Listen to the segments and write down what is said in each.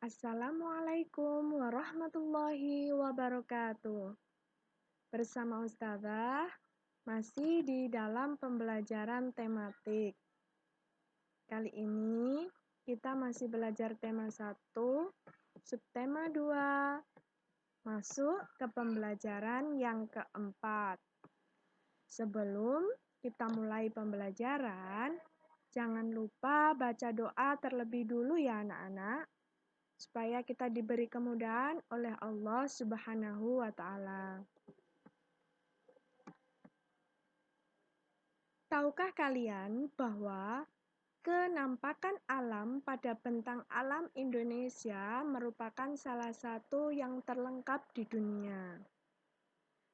Assalamualaikum warahmatullahi wabarakatuh. Bersama Ustazah, masih di dalam pembelajaran tematik. Kali ini kita masih belajar tema 1, subtema 2, masuk ke pembelajaran yang keempat. Sebelum kita mulai pembelajaran, jangan lupa baca doa terlebih dulu ya anak-anak, supaya kita diberi kemudahan oleh Allah Subhanahu wa Ta'ala. Tahukah kalian bahwa kenampakan alam pada bentang alam Indonesia merupakan salah satu yang terlengkap di dunia?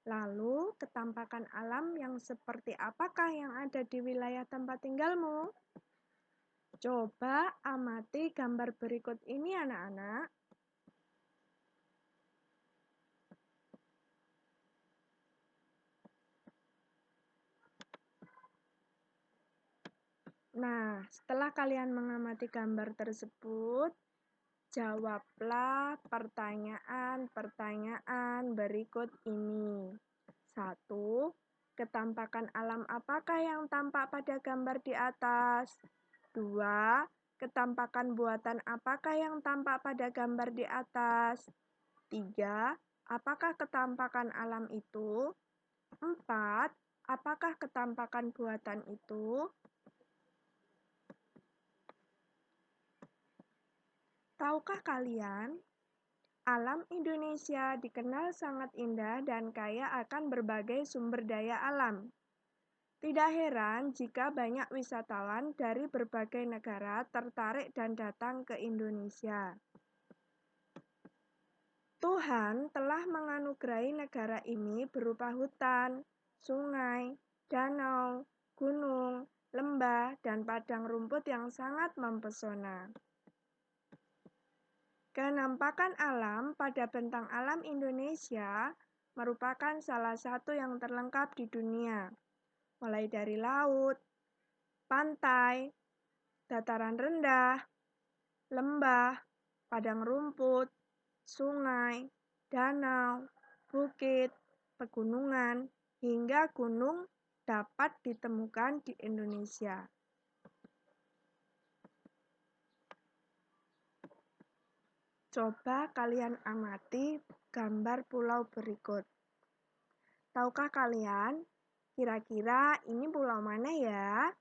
Lalu, ketampakan alam yang seperti apakah yang ada di wilayah tempat tinggalmu? Coba amati gambar berikut ini anak-anak. Nah, setelah kalian mengamati gambar tersebut, jawablah pertanyaan-pertanyaan berikut ini. 1. Ketampakan alam apakah yang tampak pada gambar di atas? 2. Ketampakan buatan apakah yang tampak pada gambar di atas? 3. Apakah ketampakan alam itu? 4. Apakah ketampakan buatan itu? Tahukah kalian, alam Indonesia dikenal sangat indah dan kaya akan berbagai sumber daya alam. Tidak heran jika banyak wisatawan dari berbagai negara tertarik dan datang ke Indonesia. Tuhan telah menganugerahi negara ini berupa hutan, sungai, danau, gunung, lembah, dan padang rumput yang sangat mempesona. Kenampakan alam pada bentang alam Indonesia merupakan salah satu yang terlengkap di dunia, mulai dari laut, pantai, dataran rendah, lembah, padang rumput, sungai, danau, bukit, pegunungan, hingga gunung dapat ditemukan di Indonesia. Coba kalian amati gambar pulau berikut. Tahukah kalian, kira-kira ini pulau mana ya?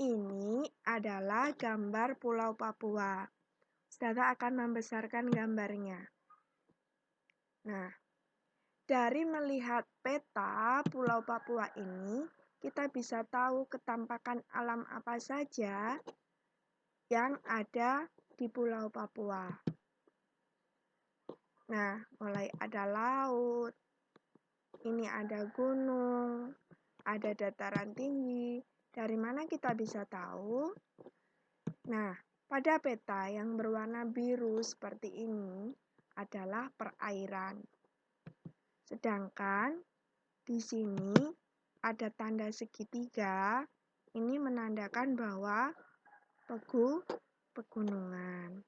Ini adalah gambar Pulau Papua. Ustazah akan membesarkan gambarnya. Nah, dari melihat peta Pulau Papua ini, kita bisa tahu ketampakan alam apa saja yang ada di Pulau Papua. Nah, mulai ada laut, ini ada gunung, ada dataran tinggi. Dari mana kita bisa tahu? Nah, pada peta yang berwarna biru seperti ini adalah perairan. Sedangkan di sini ada tanda segitiga, ini menandakan bahwa pegunungan.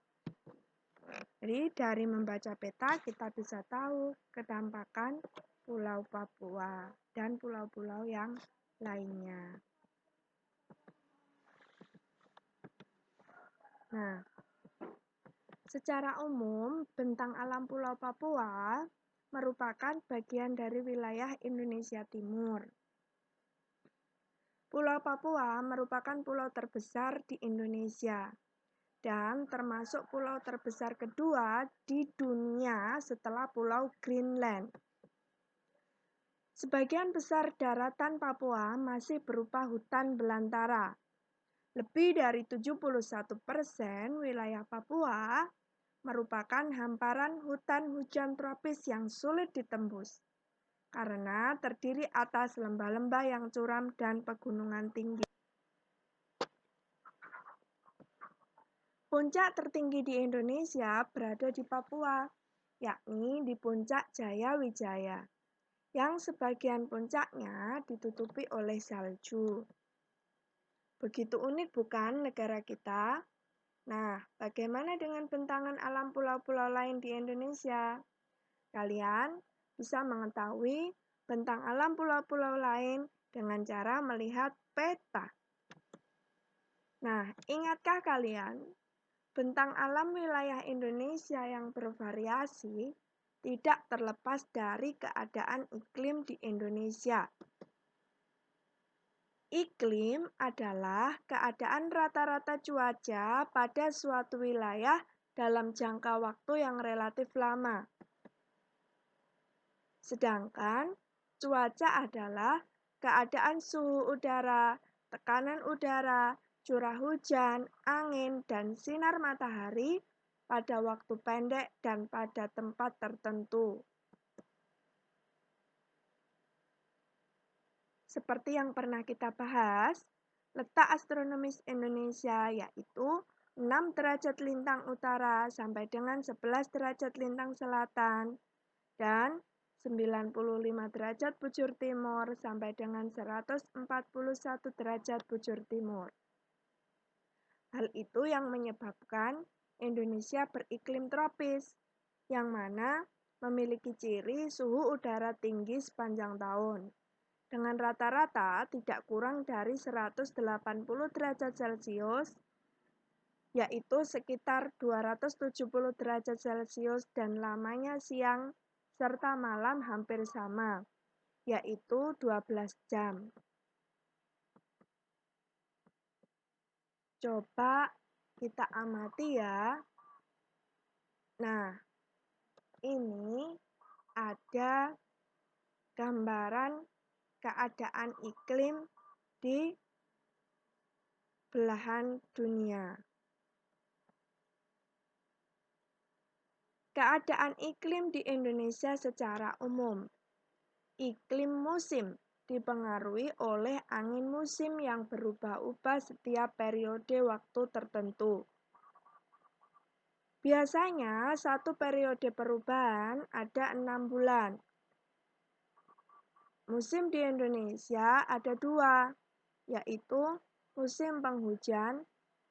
Jadi dari membaca peta kita bisa tahu ketampakan Pulau Papua dan pulau-pulau yang lainnya. Nah, secara umum bentang alam Pulau Papua merupakan bagian dari wilayah Indonesia Timur. Pulau Papua merupakan pulau terbesar di Indonesia dan termasuk pulau terbesar kedua di dunia setelah Pulau Greenland. Sebagian besar daratan Papua masih berupa hutan belantara. Lebih dari 71% wilayah Papua merupakan hamparan hutan hujan tropis yang sulit ditembus karena terdiri atas lembah-lembah yang curam dan pegunungan tinggi. Puncak tertinggi di Indonesia berada di Papua, yakni di Puncak Jayawijaya, yang sebagian puncaknya ditutupi oleh salju. Begitu unik bukan negara kita? Nah, bagaimana dengan bentangan alam pulau-pulau lain di Indonesia? Kalian bisa mengetahui bentang alam pulau-pulau lain dengan cara melihat peta. Nah, ingatkah kalian, bentang alam wilayah Indonesia yang bervariasi tidak terlepas dari keadaan iklim di Indonesia. Iklim adalah keadaan rata-rata cuaca pada suatu wilayah dalam jangka waktu yang relatif lama. Sedangkan cuaca adalah keadaan suhu udara, tekanan udara, curah hujan, angin, dan sinar matahari pada waktu pendek dan pada tempat tertentu. Seperti yang pernah kita bahas, letak astronomis Indonesia yaitu 6 derajat lintang utara sampai dengan 11 derajat lintang selatan dan 95 derajat bujur timur sampai dengan 141 derajat bujur timur. Hal itu yang menyebabkan Indonesia beriklim tropis, yang mana memiliki ciri suhu udara tinggi sepanjang tahun, dengan rata-rata tidak kurang dari 180 derajat Celcius, yaitu sekitar 270 derajat Celcius, dan lamanya siang serta malam hampir sama, yaitu 12 jam. Coba kita amati ya. Nah, ini ada gambaran keadaan iklim di belahan dunia. Keadaan iklim di Indonesia secara umum. Iklim musim dipengaruhi oleh angin musim yang berubah-ubah setiap periode waktu tertentu. Biasanya satu periode perubahan ada 6 bulan. Musim di Indonesia ada 2, yaitu musim penghujan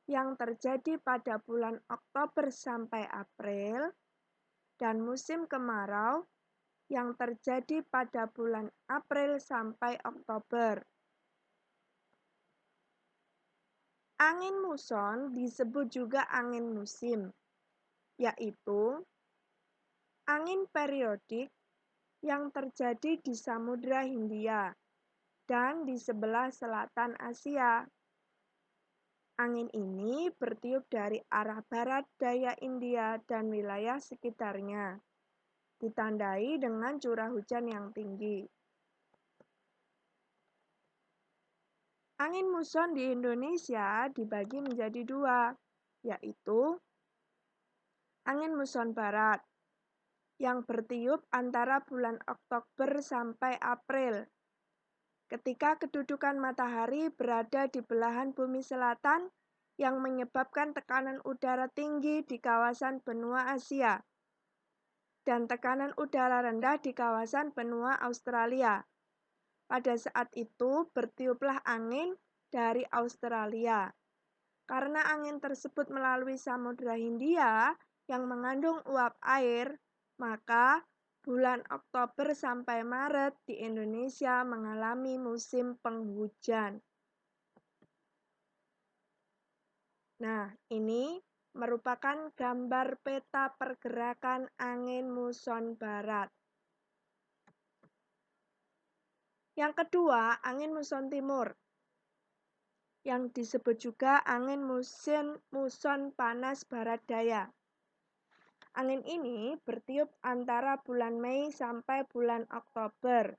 yang terjadi pada bulan Oktober sampai April dan musim kemarau yang terjadi pada bulan April sampai Oktober. Angin muson disebut juga angin musim, yaitu angin periodik yang terjadi di Samudra Hindia dan di sebelah selatan Asia. Angin ini bertiup dari arah barat daya India dan wilayah sekitarnya, ditandai dengan curah hujan yang tinggi. Angin muson di Indonesia dibagi menjadi 2, yaitu angin muson barat, yang bertiup antara bulan Oktober sampai April, ketika kedudukan matahari berada di belahan bumi selatan yang menyebabkan tekanan udara tinggi di kawasan benua Asia dan tekanan udara rendah di kawasan benua Australia. Pada saat itu bertiuplah angin dari Australia. Karena angin tersebut melalui Samudra Hindia yang mengandung uap air, maka bulan Oktober sampai Maret di Indonesia mengalami musim penghujan. Nah, ini merupakan gambar peta pergerakan angin muson barat. Yang kedua, angin muson timur, yang disebut juga angin muson panas barat daya. Angin ini bertiup antara bulan Mei sampai bulan Oktober,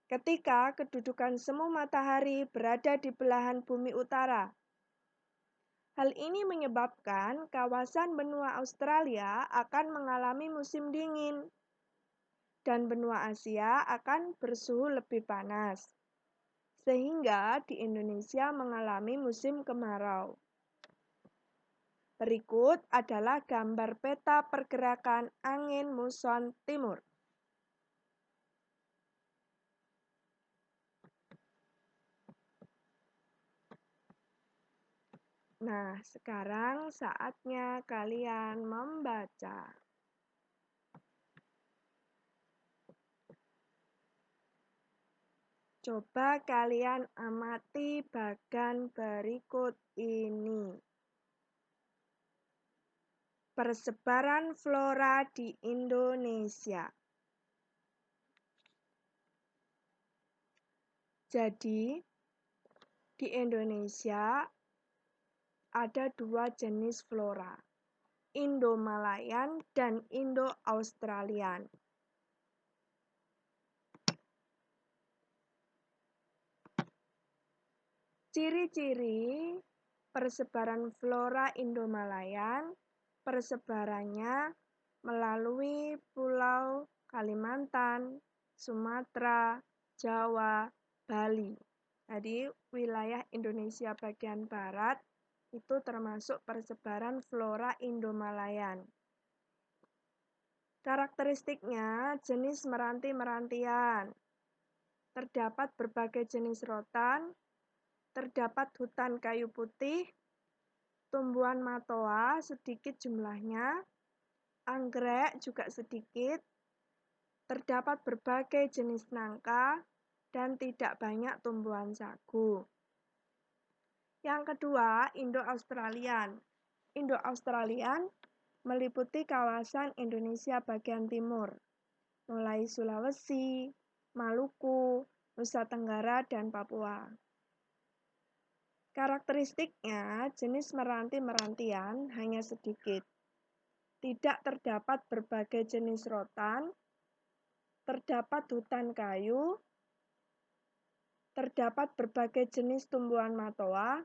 ketika kedudukan semu matahari berada di belahan bumi utara. Hal ini menyebabkan kawasan benua Australia akan mengalami musim dingin, dan benua Asia akan bersuhu lebih panas, sehingga di Indonesia mengalami musim kemarau. Berikut adalah gambar peta pergerakan angin muson timur. Nah, sekarang saatnya kalian membaca. Coba kalian amati bagan berikut ini. Persebaran flora di Indonesia. Jadi, di Indonesia ada 2 jenis flora, Indo-Malayan dan Indo-Australian. Ciri-ciri persebaran flora Indo-Malayan, persebarannya melalui Pulau Kalimantan, Sumatera, Jawa, Bali. Jadi wilayah Indonesia bagian barat itu termasuk persebaran flora Indo-Malayan. Karakteristiknya jenis meranti-merantian. Terdapat berbagai jenis rotan, terdapat hutan kayu putih, tumbuhan matoa sedikit jumlahnya, anggrek juga sedikit, terdapat berbagai jenis nangka, dan tidak banyak tumbuhan sagu. Yang kedua, Indo-Australian. Indo-Australian meliputi kawasan Indonesia bagian timur, mulai Sulawesi, Maluku, Nusa Tenggara, dan Papua. Karakteristiknya, jenis meranti-merantian hanya sedikit. Tidak terdapat berbagai jenis rotan, terdapat hutan kayu, terdapat berbagai jenis tumbuhan matoa,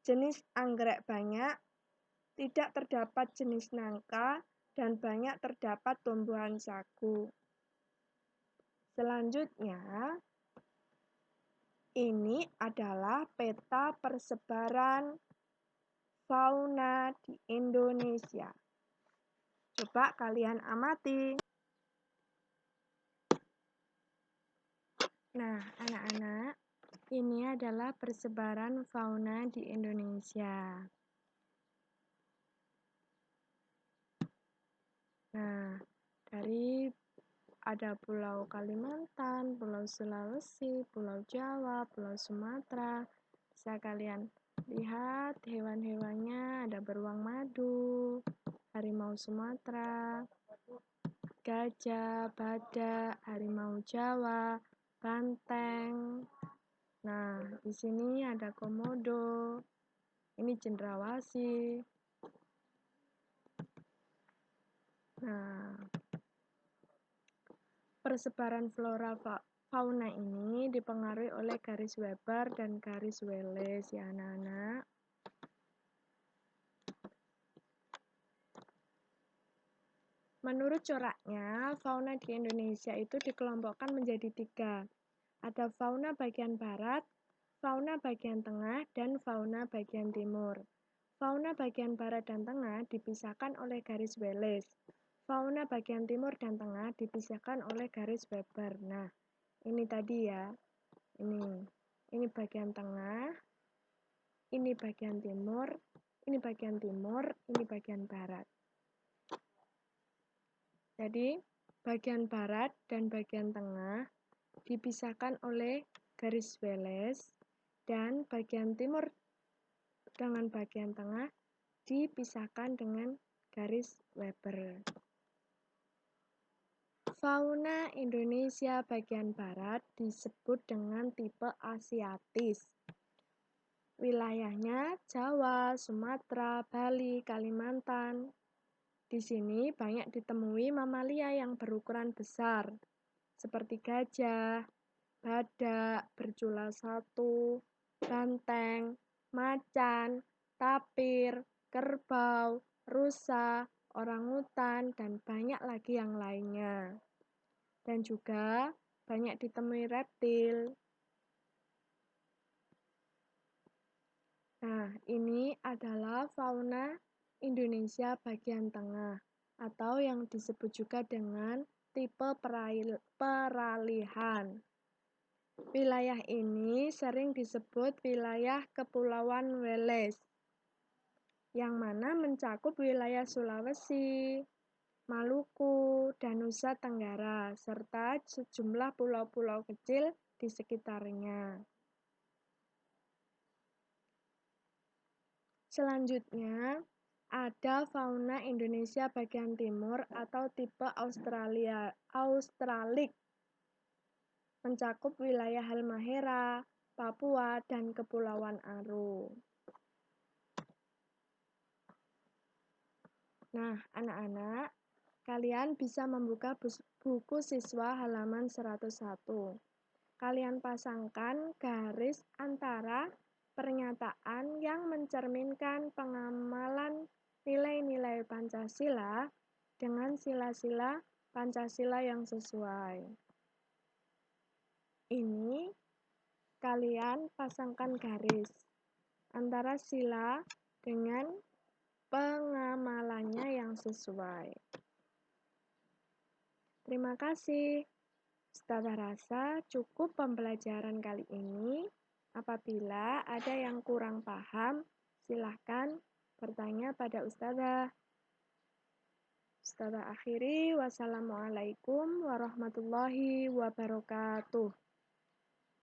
jenis anggrek banyak, tidak terdapat jenis nangka, dan banyak terdapat tumbuhan sagu. Selanjutnya, ini adalah peta persebaran fauna di Indonesia. Coba kalian amati. Nah, anak-anak, ini adalah persebaran fauna di Indonesia. Nah, dari ada Pulau Kalimantan, Pulau Sulawesi, Pulau Jawa, Pulau Sumatera. Bisa kalian lihat hewan-hewannya, ada beruang madu, harimau Sumatera, gajah, badak, harimau Jawa, banteng. Nah, di sini ada komodo. Ini cendrawasih. Nah, persebaran flora fauna ini dipengaruhi oleh garis Weber dan garis Wallace ya anak-anak. Menurut coraknya, fauna di Indonesia itu dikelompokkan menjadi 3. Ada fauna bagian barat, fauna bagian tengah, dan fauna bagian timur. Fauna bagian barat dan tengah dipisahkan oleh garis Wallace. Fauna bagian timur dan tengah dipisahkan oleh garis Weber. Nah, ini tadi ya. Ini bagian tengah, ini bagian timur, ini bagian timur, ini bagian barat. Jadi, bagian barat dan bagian tengah dipisahkan oleh garis Wallace dan bagian timur dengan bagian tengah dipisahkan dengan garis Weber. Fauna Indonesia bagian barat disebut dengan tipe Asiatis. Wilayahnya Jawa, Sumatera, Bali, Kalimantan. Di sini banyak ditemui mamalia yang berukuran besar, seperti gajah, badak, bercula satu, banteng, macan, tapir, kerbau, rusa, orangutan, dan banyak lagi yang lainnya. Dan juga banyak ditemui reptil. Nah, ini adalah fauna Indonesia bagian tengah, atau yang disebut juga dengan tipe peralihan. Wilayah ini sering disebut wilayah Kepulauan Wallace. yang mana mencakup wilayah Sulawesi, Maluku, dan Nusa Tenggara, serta sejumlah pulau-pulau kecil di sekitarnya. Selanjutnya, ada fauna Indonesia bagian timur atau tipe Australik, mencakup wilayah Halmahera, Papua, dan Kepulauan Aru. Nah, anak-anak, kalian bisa membuka buku siswa halaman 101. Kalian pasangkan garis antara pernyataan yang mencerminkan pengamalan nilai-nilai Pancasila dengan sila-sila Pancasila yang sesuai. Ini kalian pasangkan garis antara sila dengan pengamalannya yang sesuai. Terima kasih. Ustazah rasa cukup pembelajaran kali ini. Apabila ada yang kurang paham, silahkan bertanya pada Ustazah. Ustazah akhiri, wassalamualaikum warahmatullahi wabarakatuh.